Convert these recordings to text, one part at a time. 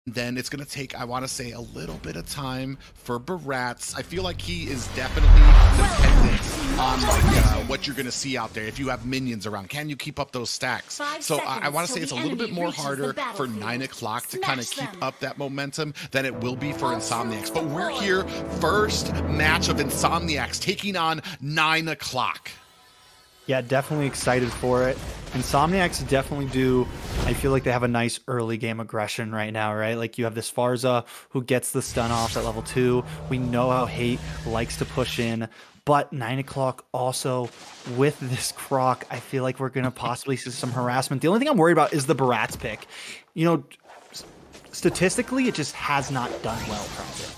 Then it's going to take, I want to say, a little bit of time for Barats. I feel like he is definitely dependent on what you're going to see out there. If you have minions around, can you keep up those stacks? So I want to say it's a little bit more harder for 9 o'clock to kind of keep up that momentum than it will be for INSOMNIACS. But we're here, first match of INSOMNIACS taking on 9 o'clock. Yeah, definitely excited for it. INSOMNIACS definitely do. I feel like they have a nice early game aggression right now, right? Like you have this Farza who gets the stun off at level 2. We know how Hate likes to push in, but 9 o'clock also with this Croc, I feel like we're going to possibly see some harassment. The only thing I'm worried about is the Barats pick. You know, statistically, it just has not done well from it.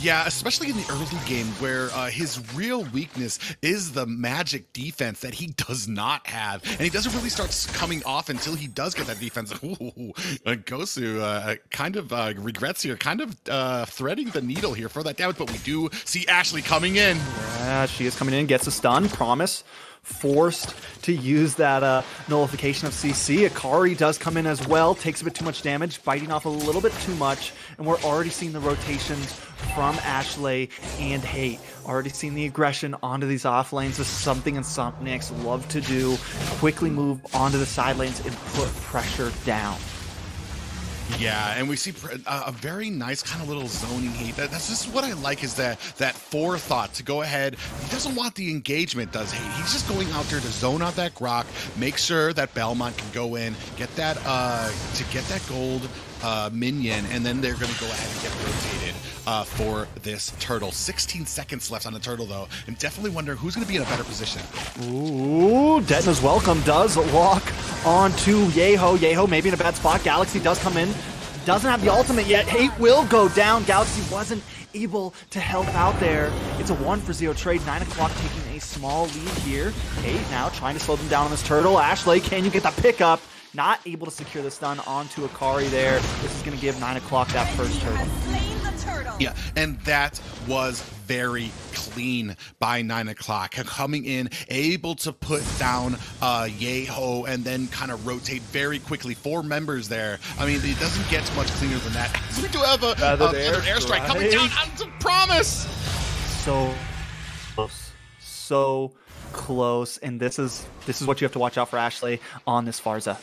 Yeah, especially in the early game where his real weakness is the magic defense that he does not have. And he doesn't really start coming off until he does get that defense. Ooh, Gosu kind of regrets here, kind of threading the needle here for that damage. But we do see Ashley coming in. Yeah, she is coming in, gets a stun, Promise. Forced to use that nullification of CC. Akari does come in as well, takes a bit too much damage, biting off a little bit too much, and we're already seeing the rotations from Ashley and Hate. Already seeing the aggression onto these off lanes. This is something INSOMNIACS love to do. Quickly move onto the side lanes and put pressure down. Yeah, and we see a very nice kind of little zoning Hate. That's just what I like, is that forethought to go ahead. He doesn't want the engagement, does Hate? He's just going out there to zone out that Grok, make sure that Belmont can go in, get that gold minion, and then they're going to go ahead and get rotated for this turtle. 16 seconds left on the turtle, though, and definitely wonder who's going to be in a better position. Ooh, Detna's Welcome does lock onto Yeho. Yeho maybe in a bad spot. Galaxy does come in. Doesn't have the ultimate yet. Hate will go down. Galaxy wasn't able to help out there. It's a 1-for-0 trade. 9 o'clock taking a small lead here. Hate now trying to slow them down on this turtle. Ashley, can you get the pickup? Not able to secure the stun onto Akari there. This is going to give 9 o'clock that first turtle. Yeah, and that was very clean by 9 o'clock. Coming in, able to put down Yeho and then kind of rotate very quickly. 4 members there. I mean, it doesn't get much cleaner than that. We do have a airstrike coming down onto Promise. So close. So close. And this is what you have to watch out for Ashley on this Farza.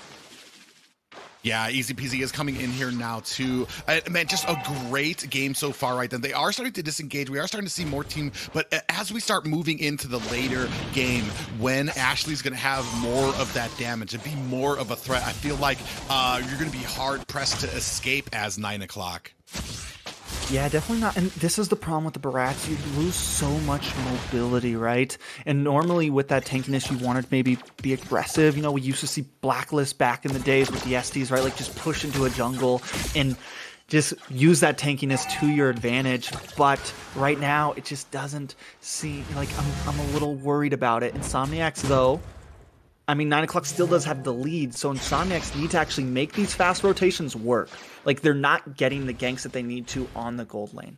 Yeah, Easy Peasy is coming in here now too. Man, just a great game so far, right? Then they are starting to disengage. We are starting to see more team, but as we start moving into the later game, when Ashley's going to have more of that damage and be more of a threat, I feel like you're going to be hard pressed to escape as 9 o'clock. Yeah, definitely not. And this is the problem with the Barats. You lose so much mobility, right? And normally with that tankiness, you want to maybe be aggressive. You know, we used to see Blacklist back in the days with the SDs, right? Like just push into a jungle and just use that tankiness to your advantage. But right now, it just doesn't seem like I'm a little worried about it. INSOMNIACS, though, I mean, 9 o'clock still does have the lead, so INSOMNIACS need to actually make these fast rotations work. Like, they're not getting the ganks that they need to on the gold lane.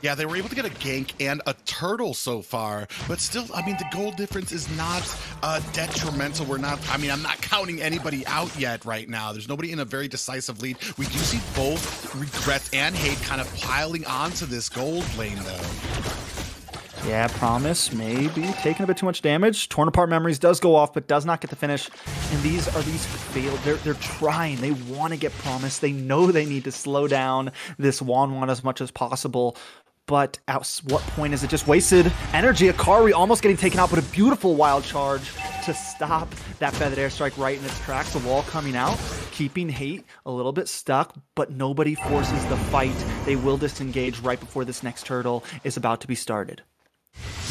Yeah, they were able to get a gank and a turtle so far, but still, I mean, the gold difference is not detrimental. I'm not counting anybody out yet right now. There's nobody in a very decisive lead. We do see both Regrets and Hate kind of piling onto this gold lane, though. Yeah, Promise maybe taking a bit too much damage. Torn Apart Memories does go off, but does not get the finish. And these failed. They're trying. They want to get Promise. They know they need to slow down this Wan as much as possible. But at what point is it just wasted energy? Akari almost getting taken out, but a beautiful wild charge to stop that feathered airstrike right in its tracks. The wall coming out, keeping Hate a little bit stuck, but nobody forces the fight. They will disengage right before this next turtle is about to be started.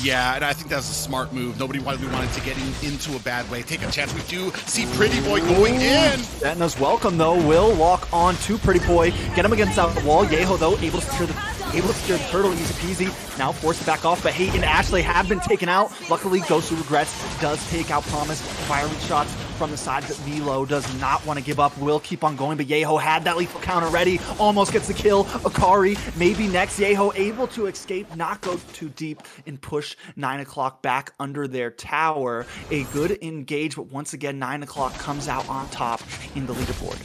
Yeah, and I think that was a smart move. Nobody wanted to get into a bad way. Take a chance. We do see Pretty Boy going in. Detna's Welcome, though, will lock on to Pretty Boy. Get him against that wall. Yeho, though, able to secure the turtle, easy peasy. Now forced to back off, but Hate and Ashley have been taken out. Luckily, Gosu Regrets does take out Promise. Firing shots from the side, but Velo does not want to give up. Will keep on going, but Yeho had that lethal counter ready. Almost gets the kill. Akari maybe next. Yeho able to escape, not go too deep, and push 9 o'clock back under their tower. A good engage, but once again, 9 o'clock comes out on top in the leaderboard.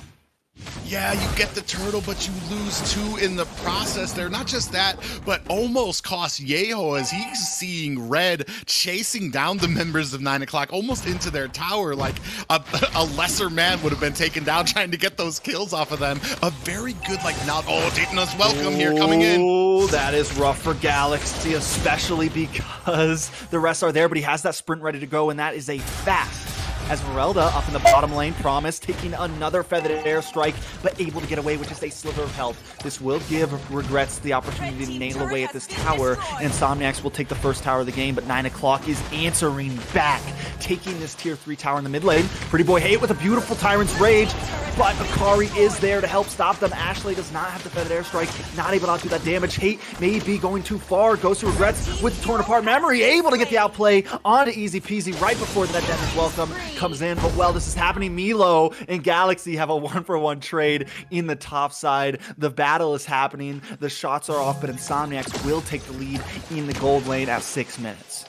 Yeah, you get the turtle, but you lose 2 in the process there. Not just that, but almost cost Yeho as he's seeing red, chasing down the members of 9 o'clock, almost into their tower, like a lesser man would have been taken down trying to get those kills off of them. A very good, like, not, oh, Dayton's welcome here, coming in. Oh, that is rough for Galaxy, especially because the rest are there, but he has that sprint ready to go, and that is a fast. As Merelda up in the bottom lane, Promise taking another feathered airstrike, but able to get away with just a sliver of health. This will give Regrets the opportunity to nail away at this tower, and INSOMNIACS will take the first tower of the game, but 9 o'clock is answering back, taking this tier 3 tower in the mid lane. Pretty Boy Hate with a beautiful Tyrant's Rage, but Akari is there to help stop them. Ashley does not have the feathered airstrike, not able to do that damage. Hate may be going too far, goes to Regrets with Torn Apart Memory, able to get the outplay onto Easy Peasy right before that damage welcome comes in. But while this is happening, Milo and Galaxy have a 1-for-1 trade in the top side. The battle is happening, the shots are off, but INSOMNIACS will take the lead in the gold lane at 6 minutes.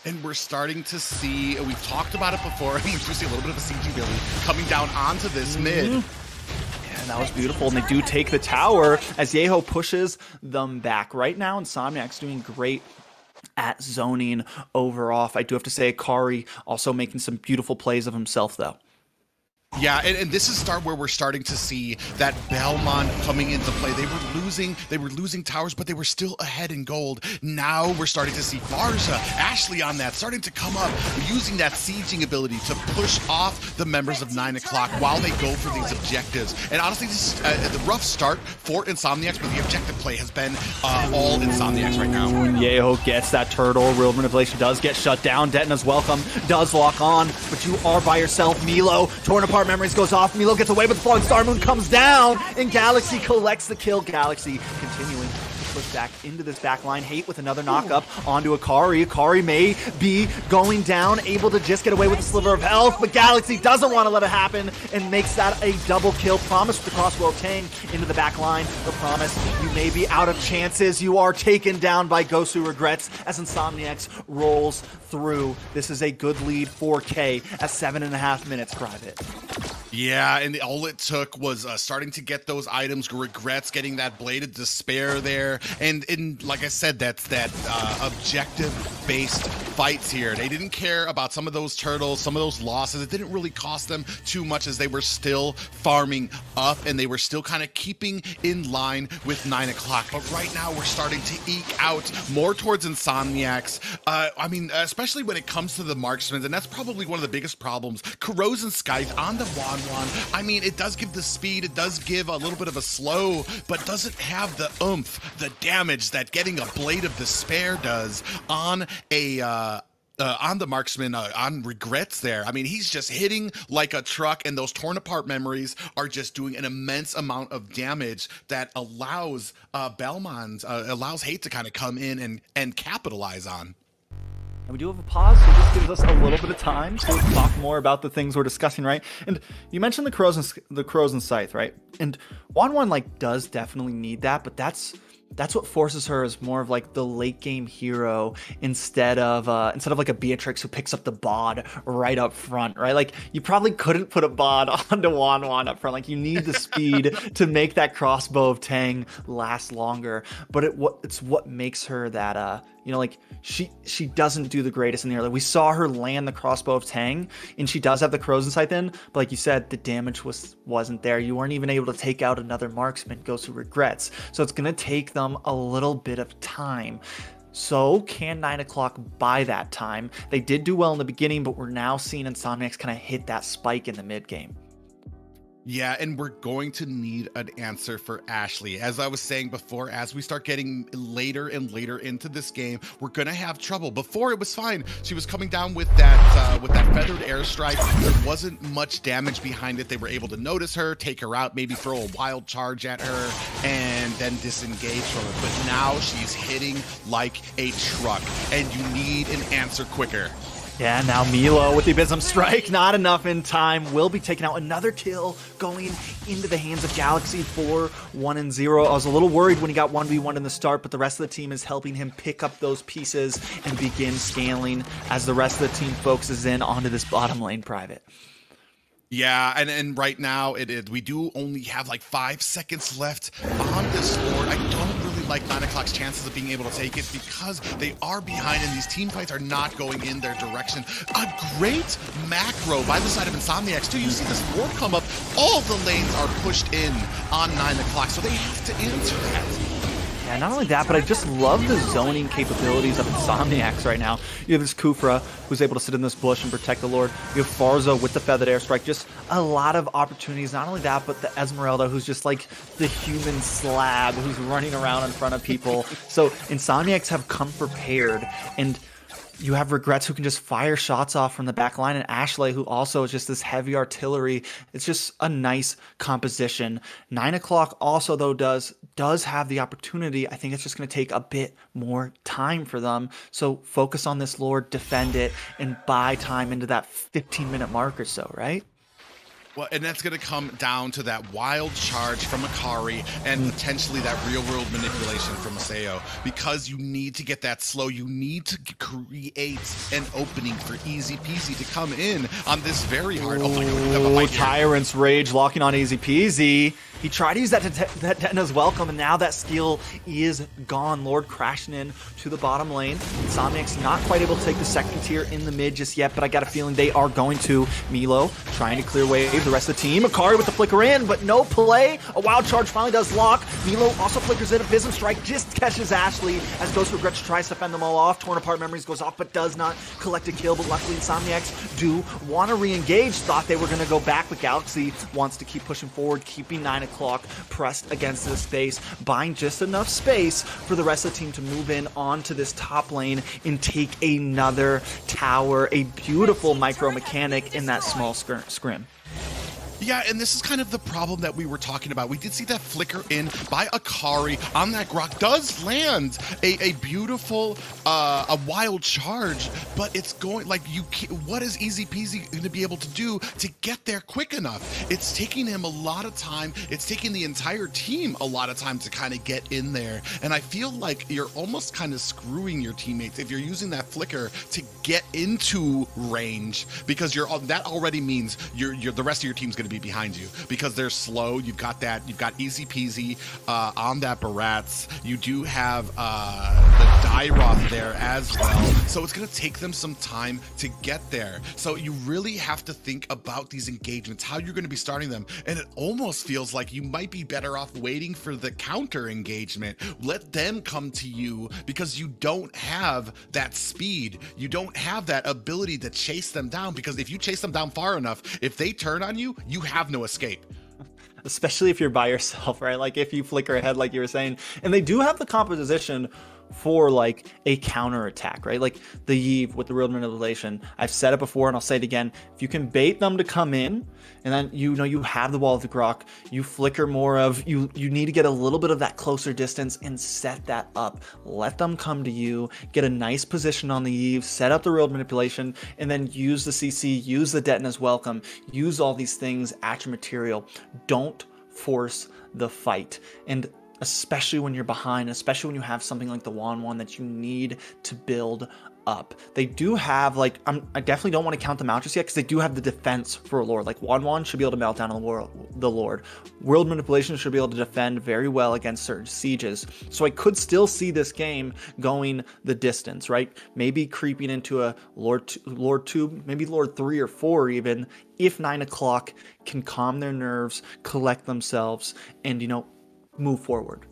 And we're starting to see, we've talked about it before, we see a little bit of a CG Billy coming down onto this mid. Yeah, that was beautiful, and they do take the tower as Yeho pushes them back. Right now, INSOMNIACS doing great at zoning over off. I do have to say, Akari also making some beautiful plays of himself, though. Yeah, and this is where we're starting to see that Belmont coming into play. They were losing towers, but they were still ahead in gold. Now we're starting to see Barza, Ashley on that, starting to come up, using that sieging ability to push off the members of 9 o'clock while they go for these objectives. And honestly, this is the rough start for INSOMNIACS, but the objective play has been all INSOMNIACS right now. Yeho gets that turtle. Real manipulation does get shut down. Detna's welcome does lock on, but you are by yourself. Milo, torn apart memories goes off. Milo gets away with the falling Star Moon, comes down, and Galaxy collects the kill. Galaxy continuing to push back into this back line. Hate with another knockup onto Akari. Akari may be going down, able to just get away with a sliver of health, but Galaxy doesn't want to let it happen and makes that a double kill. Promise with the crossbow of Tang into the back line. The Promise, you may be out of chances. You are taken down by Gosu Regrets as INSOMNIACS rolls through. This is a good lead for K at 7.5 minutes, Private. Yeah, and all it took was starting to get those items, Regrets getting that Blade of Despair there, and like I said, that's that objective-based fights here. They didn't care about some of those turtles, some of those losses. It didn't really cost them too much as they were still farming up, and they were still kind of keeping in line with 9 o'clock. But right now, we're starting to eke out more towards INSOMNIACS. I mean, especially when it comes to the marksmen, and that's probably one of the biggest problems. Corrosion Skies on the Wan. I mean, it does give the speed, it does give a little bit of a slow, but doesn't have the oomph, the damage that getting a Blade of Despair does on a on the marksman, on Regrets there. I mean, he's just hitting like a truck, and those torn apart memories are just doing an immense amount of damage that allows Belmont, allows Hate to kind of come in and capitalize on. And we do have a pause, so this gives us a little bit of time to talk more about the things we're discussing, right? And you mentioned the crows and Scythe, right? And Wan like does definitely need that, but that's what forces her as more of like the late game hero instead of like a Beatrix who picks up the bod right up front, right? Like you probably couldn't put a bod onto Wan up front. Like you need the speed to make that crossbow of Tang last longer. But it's what makes her that you know, like she doesn't do the greatest in the early. We saw her land the crossbow of Tang, and she does have the Crows and Scythe in, but like you said, the damage wasn't there. You weren't even able to take out another marksman. Goes to Regrets, so it's gonna take them a little bit of time. So can 9 o'clock buy that time? They did do well in the beginning, but we're now seeing INSOMNIACS kind of hit that spike in the mid game. Yeah, and we're going to need an answer for Ashley. As I was saying before, as we start getting later and later into this game, we're gonna have trouble. Before it was fine. She was coming down with that feathered airstrike. There wasn't much damage behind it. They were able to notice her, take her out, maybe throw a wild charge at her, and then disengage from her. But now she's hitting like a truck, and you need an answer quicker. Yeah, now Milo with the Abysm Strike, not enough in time, will be taking out another kill going into the hands of Galaxy for 1-0. I was a little worried when he got 1v1 in the start, but the rest of the team is helping him pick up those pieces and begin scaling as the rest of the team focuses in onto this bottom lane private. Yeah, and right now we do only have like 5 seconds left on this Lord. I don't really like 9 o'clock's chances of being able to take it because they are behind and these team fights are not going in their direction. A great macro by the side of INSOMNIACS too. You see this Lord come up, all the lanes are pushed in on 9 o'clock, so they have to answer that. Yeah, not only that, but I just love the zoning capabilities of INSOMNIACS right now. You have this Kufra, who's able to sit in this bush and protect the Lord. You have Farza with the Feathered Airstrike. Just a lot of opportunities. Not only that, but the Esmeralda, who's just like the human slab who's running around in front of people. So INSOMNIACS have come prepared, and you have Regrets who can just fire shots off from the back line, and Ashley who also is just this heavy artillery. It's just a nice composition. 9 o'clock also though does have the opportunity. I think it's just going to take a bit more time for them. So focus on this Lord, defend it, and buy time into that 15-minute mark or so, right? Well, and that's going to come down to that wild charge from Akari and potentially that real-world manipulation from Maseo, because you need to get that slow. You need to create an opening for Easy Peasy to come in on this very hard. Oh my God, we have a fight here. Tyrant's Rage locking on Easy Peasy. He tried to use that Detna's Welcome, and now that skill is gone. Lord crashing in to the bottom lane. INSOMNIACS not quite able to take the second tier in the mid just yet, but I got a feeling they are going to. Milo trying to clear wave the rest of the team. Akari with the flicker in, but no play. A wild charge finally does lock. Milo also flickers in. A Vism Strike just catches Ashley as Ghost Regrets tries to fend them all off. Torn Apart Memories goes off, but does not collect a kill. But luckily INSOMNIACS do want to re-engage. Thought they were going to go back, but Galaxy wants to keep pushing forward, keeping 9 o'clock pressed against this space, buying just enough space for the rest of the team to move in onto this top lane and take another tower. A beautiful micro mechanic in that small scrim. Yeah, and this is kind of the problem that we were talking about. We did see that flicker in by Akari on that Grok. Does land a beautiful, a wild charge, but it's going, like, what is Easy Peasy going to be able to do to get there quick enough? It's taking him a lot of time. It's taking the entire team a lot of time to kind of get in there. And I feel like you're almost kind of screwing your teammates if you're using that flicker to get into range, because that already means the rest of your team's going to be behind you because they're slow. You've got Easy Peasy on that Barats. You do have the Dairoth there as well. So it's going to take them some time to get there. So you really have to think about these engagements, how you're going to be starting them. And it almost feels like you might be better off waiting for the counter engagement. Let them come to you because you don't have that speed. You don't have that ability to chase them down, because if you chase them down far enough, if they turn on you, you have no escape. Especially if you're by yourself, right? Like if you flicker ahead, like you were saying. And they do have the composition for like a counter attack, right? Like the Yve with the real manipulation. I've said it before and I'll say it again. If you can bait them to come in, and then you have the wall of the Grok, you flicker more of, you need to get a little bit of that closer distance and set that up. Let them come to you, get a nice position on the Yve, set up the real manipulation, and then use the CC, use the Detna's Welcome, use all these things at your material. Don't force the fight. And especially when you're behind, especially when you have something like the Wan that you need to build up. They do have, like, I definitely don't want to count them out just yet because they do have the defense for a Lord. Like Wan should be able to melt down the Lord. World Manipulation should be able to defend very well against certain sieges. So I could still see this game going the distance, right? Maybe creeping into a Lord 2, maybe Lord 3 or 4 even, if 9 o'clock can calm their nerves, collect themselves, and, move forward.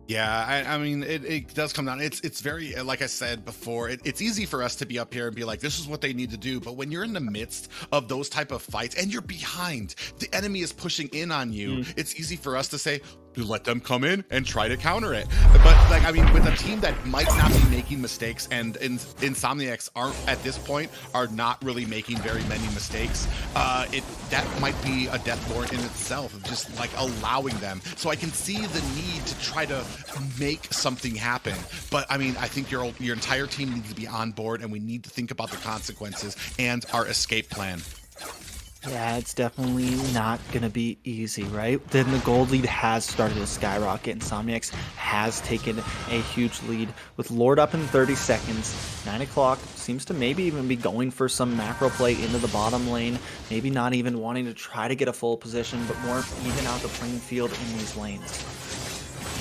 Yeah, I mean, it does come down. It's very, like I said before, it's easy for us to be up here and be like, this is what they need to do. But when you're in the midst of those type of fights and you're behind, the enemy is pushing in on you, it's easy for us to say, let them come in and try to counter it. But like, I mean, with a team that might not be making mistakes, and INSOMNIACS at this point are not really making very many mistakes, that might be a death lord in itself, of just like allowing them. So I can see the need to try to make something happen. But I mean, I think your entire team needs to be on board, and we need to think about the consequences and our escape plan. Yeah, it's definitely not going to be easy, right? Then the gold lead has started to skyrocket. INSOMNIACS has taken a huge lead with Lord up in 30 seconds. 9 o'clock seems to maybe even be going for some macro play into the bottom lane. Maybe not even wanting to try to get a full position, but more even out the playing field in these lanes.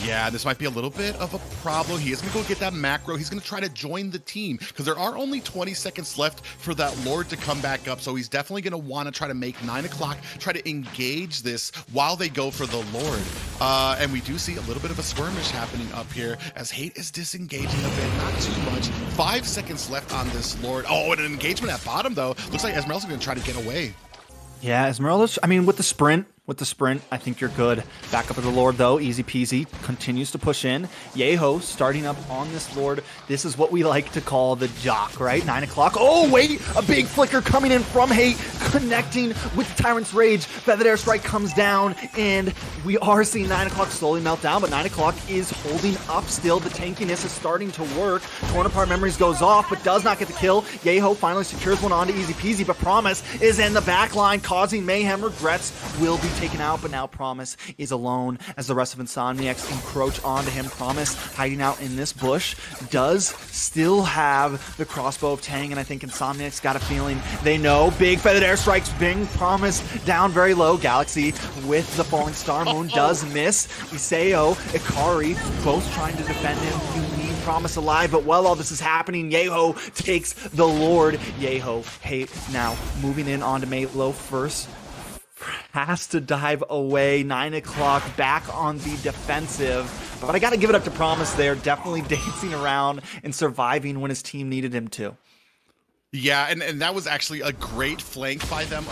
Yeah, this might be a little bit of a problem. He is going to go get that macro. He's going to try to join the team because there are only 20 seconds left for that Lord to come back up. So he's definitely going to want to try to make 9 o'clock, try to engage this while they go for the Lord. And we do see a little bit of a skirmish happening up here as Hate is disengaging a bit, not too much. 5 seconds left on this Lord. Oh, and an engagement at bottom, though. Looks like Esmeralda's going to try to get away. Yeah, Esmeralda, I mean, with the sprint, I think you're good. Back up at the Lord, though. Easy peasy. Continues to push in. Yeho starting up on this Lord. This is what we like to call the jock, right? 9 o'clock. Oh, wait! A big flicker coming in from Hate, connecting with Tyrant's Rage. Feathered Airstrike comes down, and we are seeing 9 o'clock slowly melt down, but 9 o'clock is holding up still. The tankiness is starting to work. Torn Apart Memories goes off, but does not get the kill. Yeho finally secures one onto Easy Peasy, but Promise is in the back line, causing mayhem. Regrets will be taken out, but now Promise is alone as the rest of INSOMNIACS encroach onto him. Promise hiding out in this bush does still have the crossbow of Tang, and I think INSOMNIACS got a feeling they know. Big Feathered Airstrikes, Bing Promise down very low. Galaxy with the Falling Star Moon does miss. Iseo, Ikari, both trying to defend him. You need Promise alive, but while all this is happening, Yeho takes the Lord. Yeho, Hate now moving in onto Melo first. Has to dive away. 9 o'clock back on the defensive. But I got to give it up to Promise there. Definitely dancing around and surviving when his team needed him to. Yeah, and that was actually a great flank by them.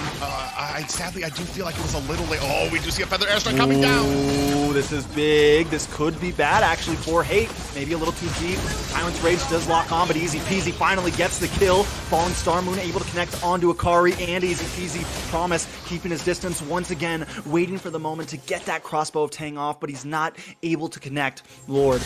Sadly, I do feel like it was a little late. Oh, we do see a Feather Airstrike coming down. Ooh, this is big. This could be bad, actually, for Hate. Maybe a little too deep. Tyrant's Rage does lock on, but Easy Peasy finally gets the kill. Falling Star Moon able to connect onto Ikari, and Easy Peasy Promise keeping his distance once again, waiting for the moment to get that crossbow of Tang off, but he's not able to connect. Lord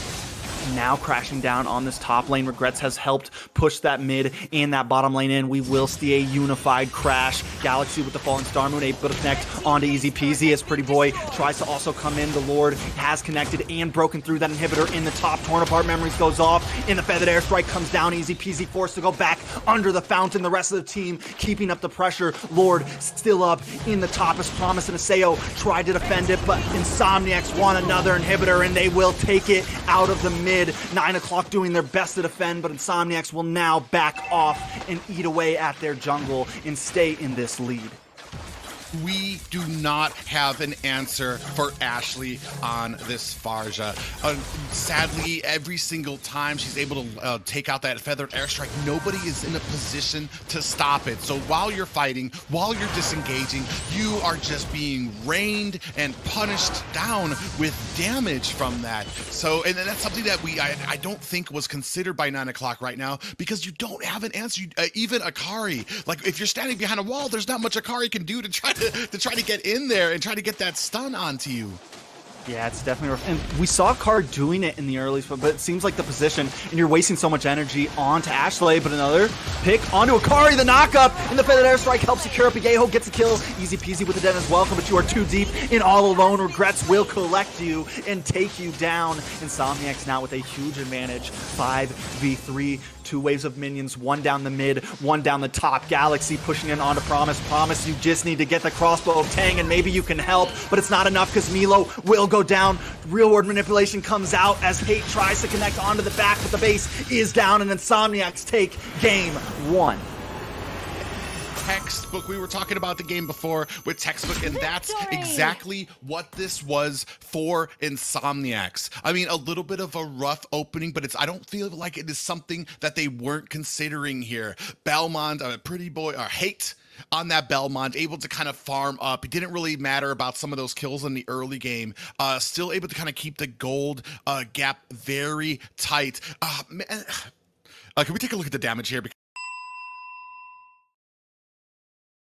now crashing down on this top lane. Regrets has helped push that mid and that bottom lane in. We will see a unified crash. Galaxy with the Fallen Star Moon able to connect onto Easy Peasy as Pretty Boy tries to also come in. The Lord has connected and broken through that inhibitor in the top. Torn Apart Memories goes off, and the Feathered Airstrike comes down. Easy Peasy forced to go back under the fountain. The rest of the team keeping up the pressure. Lord still up in the top as Promise and Iseo tried to defend it, but INSOMNIACS want another inhibitor, and they will take it out of the mid. 9 o'clock doing their best to defend, but INSOMNIACS will now back off and eat away at their jungle and stay in this lead. We do not have an answer for Ashley on this Farja. Sadly, every single time she's able to take out that Feathered Airstrike, nobody is in a position to stop it. So while you're fighting, while you're disengaging, you are just being rained and punished down with damage from that. So, and that's something that I don't think was considered by 9 o'clock right now, because you don't have an answer. Even Ikari, like if you're standing behind a wall, there's not much Ikari can do to try to get in there and try to get that stun onto you. Yeah, it's definitely rough. And we saw Carr doing it in the early spot, but it seems like the position, and you're wasting so much energy onto Ashley, but another pick onto Ikari, the knock-up, and the Feathered Airstrike helps secure up. Yeho gets a kill. Easy peasy with the den as well, but you are too deep and all alone. Regrets will collect you and take you down. INSOMNIACS now with a huge advantage. 5v3. 2 waves of minions, one down the mid, one down the top. Galaxy pushing in onto Promise. Promise, you just need to get the crossbow of Tang, and maybe you can help, but it's not enough because Milo will go down. Real world manipulation comes out as Hate tries to connect onto the back, but the base is down, and INSOMNIACS take game 1. Textbook. We were talking about the game before with Textbook, and that's exactly what this was for INSOMNIACS. I mean, a little bit of a rough opening, but I don't feel like it is something that they weren't considering here. Belmont, Pretty Boy, or Hate on that Belmont, able to kind of farm up. It didn't really matter about some of those kills in the early game. Still able to kind of keep the gold gap very tight. Man, can we take a look at the damage here?